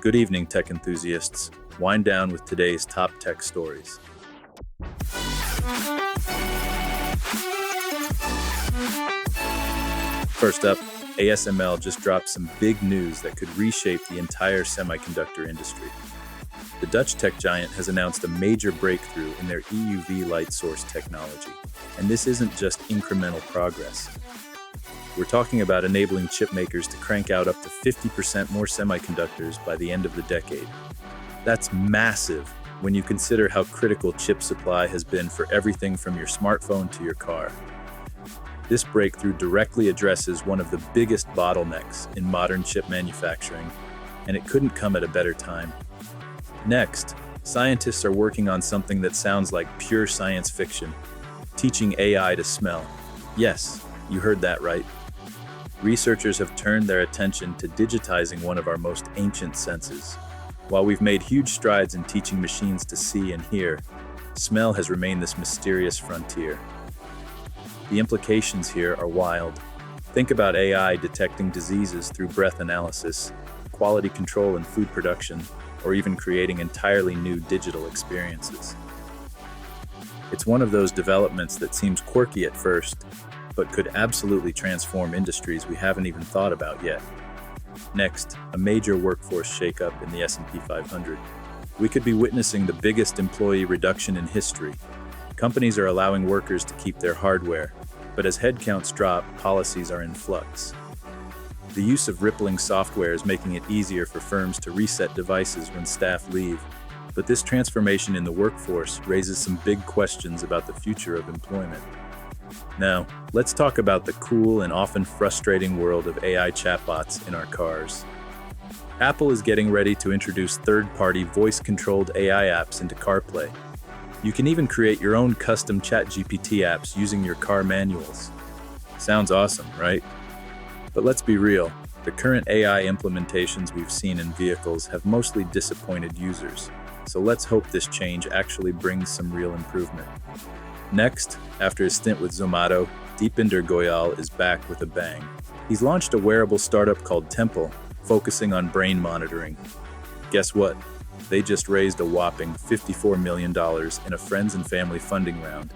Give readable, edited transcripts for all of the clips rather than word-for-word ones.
Good evening, tech enthusiasts. Wind down with today's top tech stories. First up, ASML just dropped some big news that could reshape the entire semiconductor industry. The Dutch tech giant has announced a major breakthrough in their EUV light source technology. And this isn't just incremental progress. We're talking about enabling chip makers to crank out up to 50% more semiconductors by the end of the decade. That's massive when you consider how critical chip supply has been for everything from your smartphone to your car. This breakthrough directly addresses one of the biggest bottlenecks in modern chip manufacturing, and it couldn't come at a better time. Next, scientists are working on something that sounds like pure science fiction, teaching AI to smell. Yes, you heard that right. Researchers have turned their attention to digitizing one of our most ancient senses. While we've made huge strides in teaching machines to see and hear, smell has remained this mysterious frontier. The implications here are wild. Think about AI detecting diseases through breath analysis, quality control in food production, or even creating entirely new digital experiences. It's one of those developments that seems quirky at first, but could absolutely transform industries we haven't even thought about yet. Next, a major workforce shakeup in the S&P 500. We could be witnessing the biggest employee reduction in history. Companies are allowing workers to keep their hardware, but as headcounts drop, policies are in flux. The use of rippling software is making it easier for firms to reset devices when staff leave, but this transformation in the workforce raises some big questions about the future of employment. Now, let's talk about the cool and often frustrating world of AI chatbots in our cars. Apple is getting ready to introduce third-party voice-controlled AI apps into CarPlay. You can even create your own custom ChatGPT apps using your car manuals. Sounds awesome, right? But let's be real, the current AI implementations we've seen in vehicles have mostly disappointed users. So let's hope this change actually brings some real improvement. Next, after a stint with Zomato, Deepinder Goyal is back with a bang. He's launched a wearable startup called Temple, focusing on brain monitoring. Guess what? They just raised a whopping $54 million in a friends and family funding round.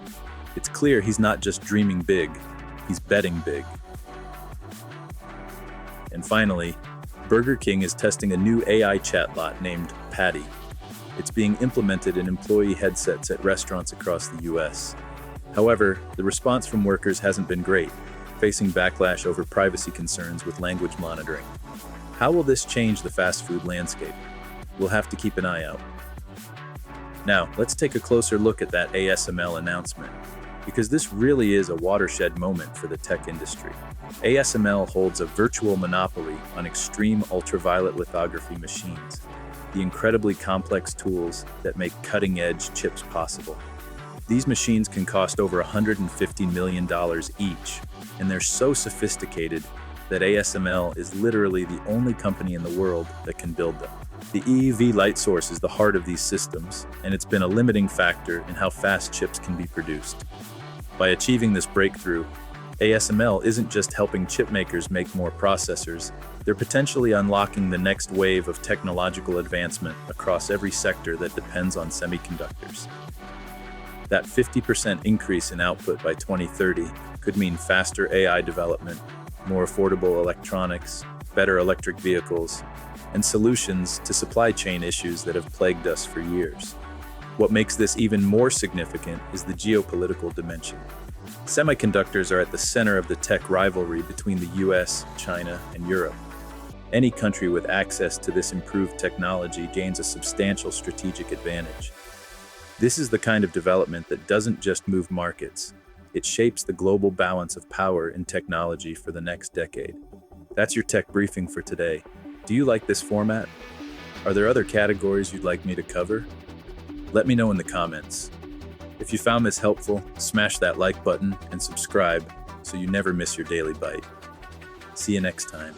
It's clear he's not just dreaming big, he's betting big. And finally, Burger King is testing a new AI chatbot named Patty. It's being implemented in employee headsets at restaurants across the US. However, the response from workers hasn't been great, facing backlash over privacy concerns with language monitoring. How will this change the fast food landscape? We'll have to keep an eye out. Now, let's take a closer look at that ASML announcement, because this really is a watershed moment for the tech industry. ASML holds a virtual monopoly on extreme ultraviolet lithography machines, the incredibly complex tools that make cutting-edge chips possible. These machines can cost over $150 million each, and they're so sophisticated that ASML is literally the only company in the world that can build them. The EUV light source is the heart of these systems, and it's been a limiting factor in how fast chips can be produced. By achieving this breakthrough, ASML isn't just helping chip makers make more processors, they're potentially unlocking the next wave of technological advancement across every sector that depends on semiconductors. That 50% increase in output by 2030 could mean faster AI development, more affordable electronics, better electric vehicles, and solutions to supply chain issues that have plagued us for years. What makes this even more significant is the geopolitical dimension. Semiconductors are at the center of the tech rivalry between the US, China, and Europe. Any country with access to this improved technology gains a substantial strategic advantage. This is the kind of development that doesn't just move markets, it shapes the global balance of power in technology for the next decade. That's your tech briefing for today. Do you like this format? Are there other categories you'd like me to cover? Let me know in the comments. If you found this helpful, smash that like button and subscribe so you never miss your daily bite. See you next time.